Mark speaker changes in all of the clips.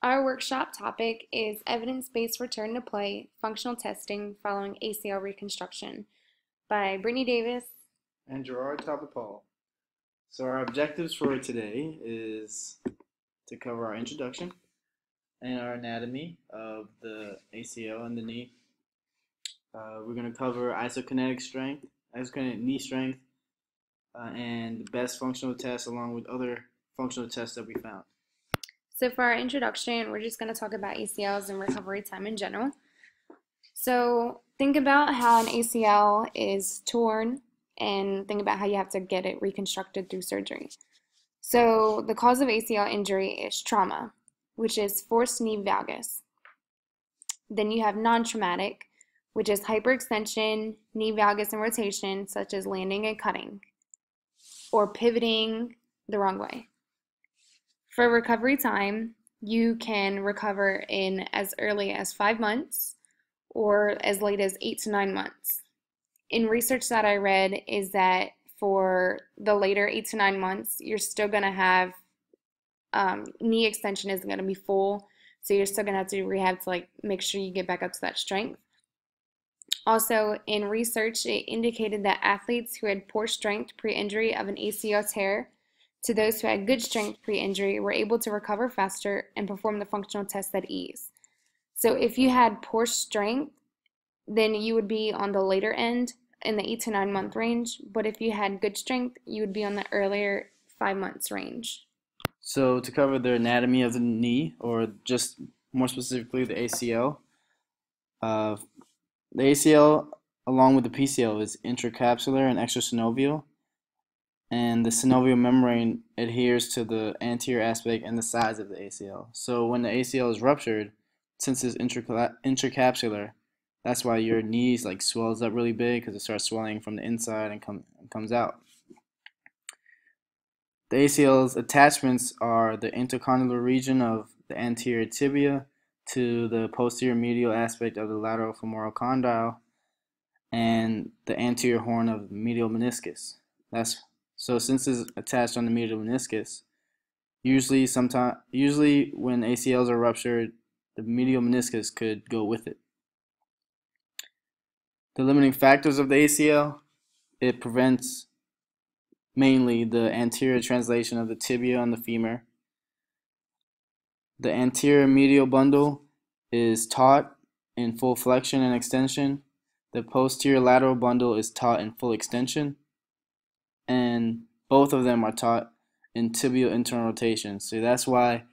Speaker 1: Our workshop topic is evidence-based return to play functional testing following ACL reconstruction by Brittany Davis.
Speaker 2: And Gtalbotpaul. So our objectives for today is to cover our introduction and our anatomy of the ACL and the knee. We're going to cover isokinetic knee strength, and the best functional tests along with other functional tests that we found.
Speaker 1: So for our introduction, we're just going to talk about ACLs and recovery time in general. So think about how an ACL is torn and think about how you have to get it reconstructed through surgery. So the cause of ACL injury is trauma, which is forced knee valgus. Then you have non-traumatic, which is hyperextension, knee valgus and rotation, such as landing and cutting, or pivoting the wrong way. For recovery time, you can recover in as early as 5 months or as late as 8 to 9 months. In research that I read is that for the later 8 to 9 months, you're still going to have knee extension isn't going to be full, so you're still going to have to do rehab to make sure you get back up to that strength. Also, in research, it indicated that athletes who had poor strength pre-injury of an ACL tear to those who had good strength pre-injury were able to recover faster and perform the functional tests at ease. So if you had poor strength, then you would be on the later end in the 8 to 9 month range, but if you had good strength, you would be on the earlier 5 months range.
Speaker 2: So to cover the anatomy of the knee, or just more specifically the ACL, the ACL along with the PCL is intracapsular and extrasynovial, and the synovial membrane adheres to the anterior aspect and the sides of the ACL. So when the ACL is ruptured, since it's intracapsular, that's why your knees swells up really big, because it starts swelling from the inside and comes out. The ACL's attachments are the intercondylar region of the anterior tibia to the posterior medial aspect of the lateral femoral condyle and the anterior horn of the medial meniscus. So since it's attached on the medial meniscus, usually when ACLs are ruptured, the medial meniscus could go with it. The limiting factors of the ACL: it prevents mainly the anterior translation of the tibia on the femur. The anterior medial bundle is taut in full flexion and extension. The posterior lateral bundle is taut in full extension. And both of them are taut in tibial internal rotation. So that's why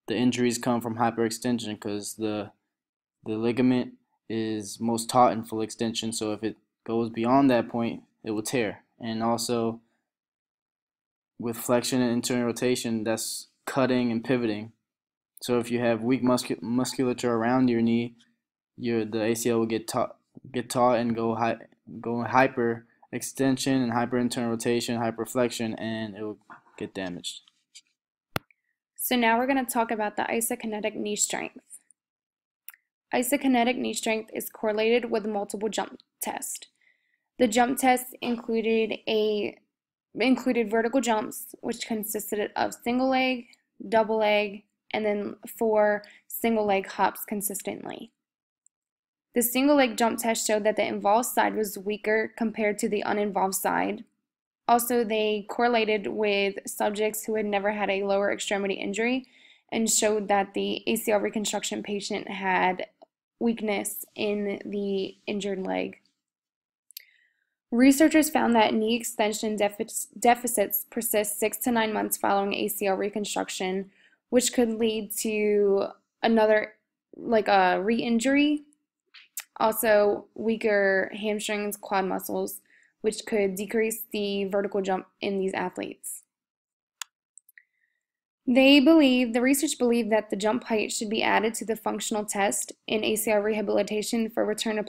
Speaker 2: the injuries come from hyperextension, because the ligament is most taut in full extension. So if it goes beyond that point, it will tear. And also with flexion and internal rotation, that's cutting and pivoting. So if you have weak musculature around your knee, the ACL will get taut and go hyper extension and hyper internal rotation, hyperflexion, and it will get damaged.
Speaker 1: So now we're going to talk about the isokinetic knee strength. Isokinetic knee strength is correlated with multiple jump tests. The jump tests included vertical jumps, which consisted of single leg, double leg, and then 4 single leg hops consistently. The single leg jump test showed that the involved side was weaker compared to the uninvolved side. Also, they correlated with subjects who had never had a lower extremity injury and showed that the ACL reconstruction patient had weakness in the injured leg. Researchers found that knee extension deficits persist 6 to 9 months following ACL reconstruction, which could lead to another, a re-injury. Also, weaker hamstrings, quad muscles, which could decrease the vertical jump in these athletes. The research believed that the jump height should be added to the functional test in ACL rehabilitation for return to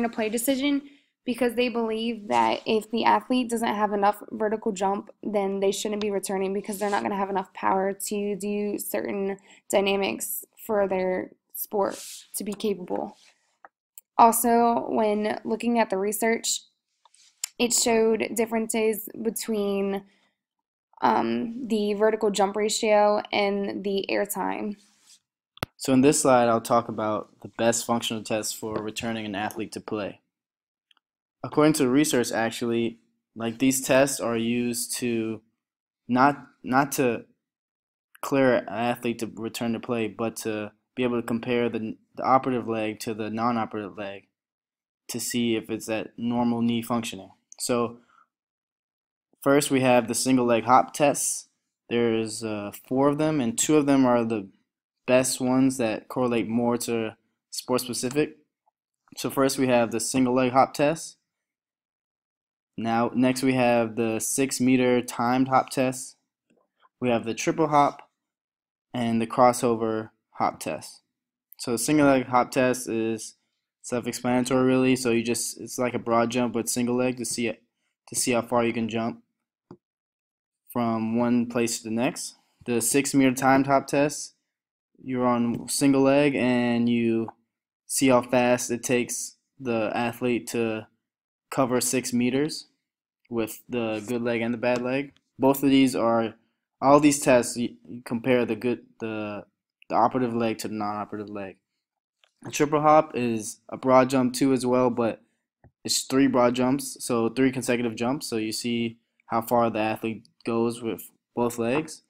Speaker 1: play decision, because they believe that if the athlete doesn't have enough vertical jump, then they shouldn't be returning, because they're not going to have enough power to do certain dynamics for their sport to be capable. Also, when looking at the research, it showed differences between the vertical jump ratio, and the air time.
Speaker 2: So in this slide, I'll talk about the best functional tests for returning an athlete to play. According to research, actually, like these tests are used to not to clear an athlete to return to play, but to be able to compare the operative leg to the non-operative leg to see if it's at normal knee functioning. So first we have the single leg hop tests. There's 4 of them, and 2 of them are the best ones that correlate more to sport specific. So first we have the single leg hop test. Now next we have the 6-meter timed hop test. We have the triple hop and the crossover hop test. So the single leg hop test is self-explanatory really. So it's like a broad jump with single leg to see how far you can jump from one place to the next. The 6-meter timed hop test, you're on single leg and you see how fast it takes the athlete to cover 6 meters with the good leg and the bad leg. Both of these are all these tests. You compare the operative leg to the non-operative leg. A triple hop is a broad jump too as well, but it's 3 broad jumps, so 3 consecutive jumps. So you see how far the athlete goes with both legs.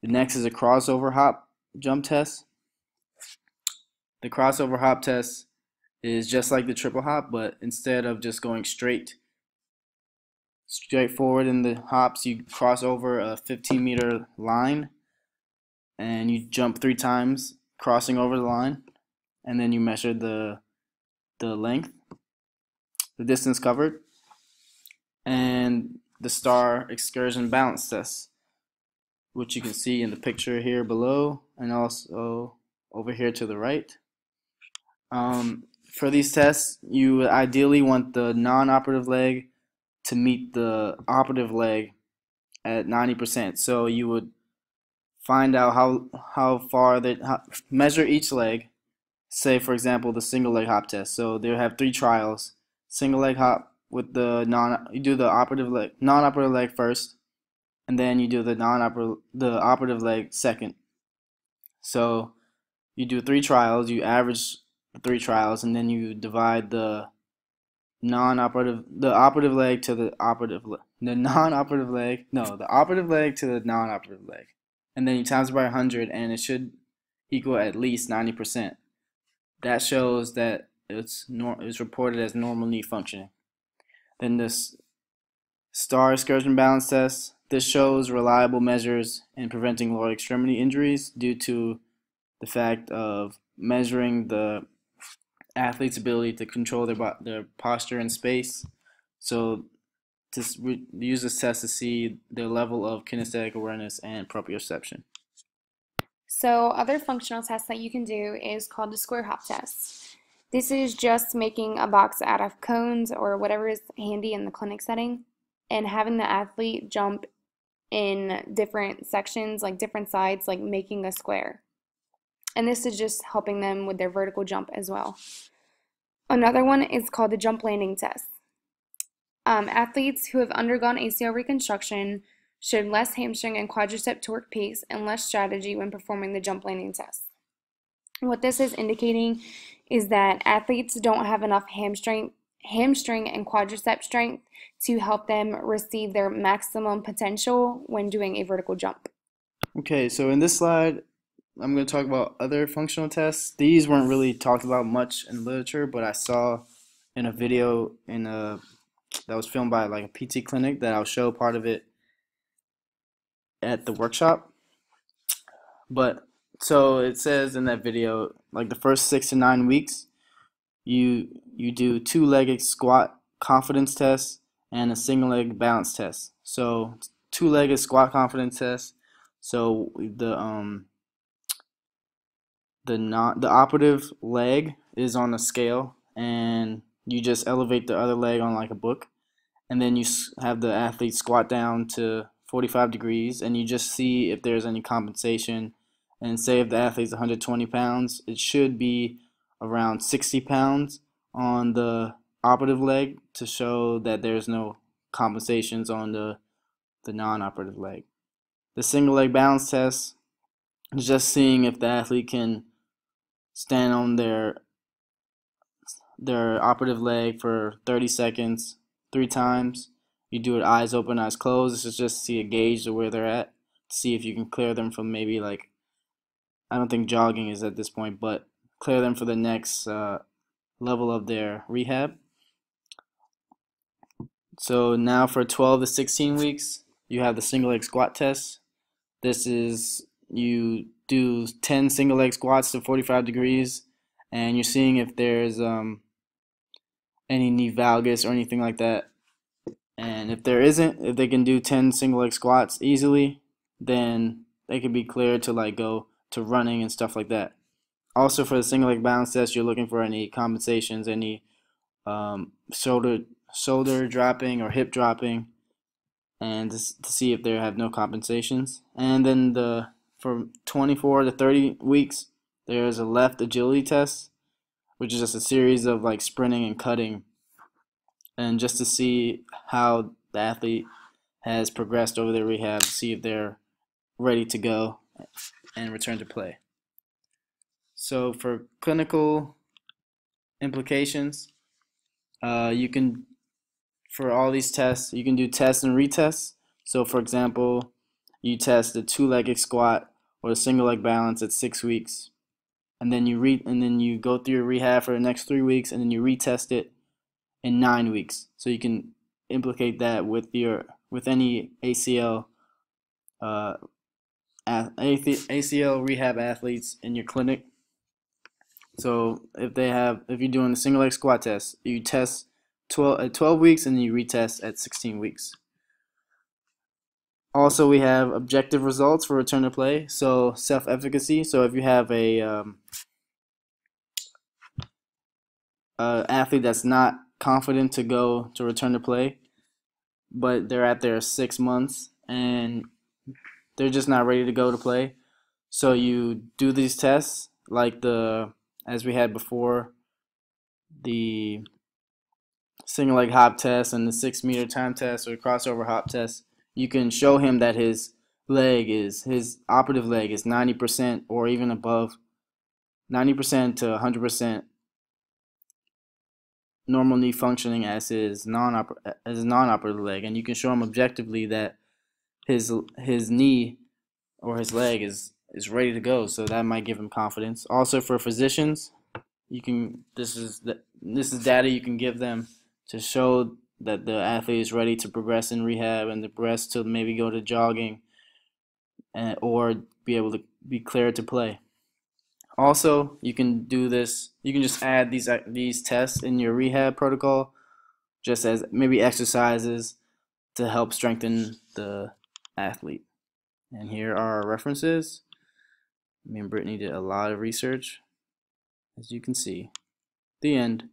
Speaker 2: The next is a crossover hop jump test. The crossover hop test is just like the triple hop, but instead of just going straight forward in the hops, you cross over a 15-meter line and you jump 3 times crossing over the line, and then you measure the length, the distance covered, and the star excursion balance test, which you can see in the picture here below and also over here to the right. For these tests, you ideally want the non-operative leg to meet the operative leg at 90%. So you would find out how far measure each leg. Say for example the single leg hop test. So they'll have 3 trials. Single leg hop with you do the non-operative leg first, and then you do the operative leg second. So you do 3 trials, you average the 3 trials, and then you divide the operative leg to the operative the non-operative leg no the operative leg to the non-operative leg, and then you times it by 100, and it should equal at least 90%. That shows that it's reported as normal knee functioning. Then this star excursion balance test. This shows reliable measures in preventing lower extremity injuries due to the fact of measuring the athlete's ability to control their posture in space. So use this test to see their level of kinesthetic awareness and proprioception.
Speaker 1: So other functional tests that you can do is called the square hop test. This is just making a box out of cones or whatever is handy in the clinic setting and having the athlete jump in different sections, like different sides, like making a square. And this is just helping them with their vertical jump as well. Another one is called the jump landing test. Athletes who have undergone ACL reconstruction showed less hamstring and quadricep torque pace and less strategy when performing the jump landing test. What this is indicating is that athletes don't have enough hamstring and quadricep strength to help them receive their maximum potential when doing a vertical jump.
Speaker 2: Okay, so in this slide, I'm going to talk about other functional tests. These weren't really talked about much in literature, but I saw in a video that was filmed by like a PT clinic that I'll show part of it at the workshop. But so it says in that video, like the first 6 to 9 weeks, you do 2-legged squat confidence test and a single leg balance test. So 2-legged squat confidence test. So the operative leg is on a scale, and you just elevate the other leg on like a book, and then you have the athlete squat down to 45 degrees, and you just see if there's any compensation. And say if the athlete's 120 pounds, it should be around 60 pounds on the operative leg to show that there's no compensations on the non-operative leg. The single leg balance test is just seeing if the athlete can stand on their operative leg for 30 seconds 3 times. You do it eyes open, eyes closed. This is just to see a gauge of where they're at, to see if you can clear them from maybe like, I don't think jogging is at this point, but clear them for the next level of their rehab. So now for 12 to 16 weeks, you have the single leg squat test. This is, you do 10 single leg squats to 45 degrees, and you're seeing if there's any knee valgus or anything like that. And if there isn't, if they can do 10 single leg squats easily, then they can be cleared to like go to running and stuff like that. Also for the single leg balance test, you're looking for any compensations, any shoulder dropping or hip dropping, and to see if they have no compensations. And then for 24 to 30 weeks, there's a left agility test, which is just a series of like sprinting and cutting, and just to see how the athlete has progressed over their rehab, to see if they're ready to go and return to play. So for clinical implications, you can, for all these tests, you can do tests and retests. So for example, you test the two-legged squat or the single leg balance at 6 weeks, and then you go through your rehab for the next 3 weeks, and then you retest it in 9 weeks. So you can implicate that with any ACL ACL rehab athletes in your clinic. So if you're doing a single leg squat test, you test 12 weeks and then you retest at 16 weeks. Also, we have objective results for return to play. So self-efficacy. So if you have a athlete that's not confident to go to return to play, but they're at their 6 months and they're just not ready to go to play. So you do these tests like as we had before, the single leg hop test and the 6-meter time test or crossover hop test. You can show him that his operative leg is 90% or even above, 90% to 100% normal knee functioning as his non-operative leg, and you can show him objectively that his knee or his leg is ready to go. So that might give him confidence. Also for physicians, this is data you can give them to show that the athlete is ready to progress in rehab and to progress to maybe go to jogging or be able to be cleared to play. Also, you can do this. You can just add these tests in your rehab protocol, just as maybe exercises to help strengthen the athlete. And here are our references. Me and Brittany did a lot of research, as you can see. The end.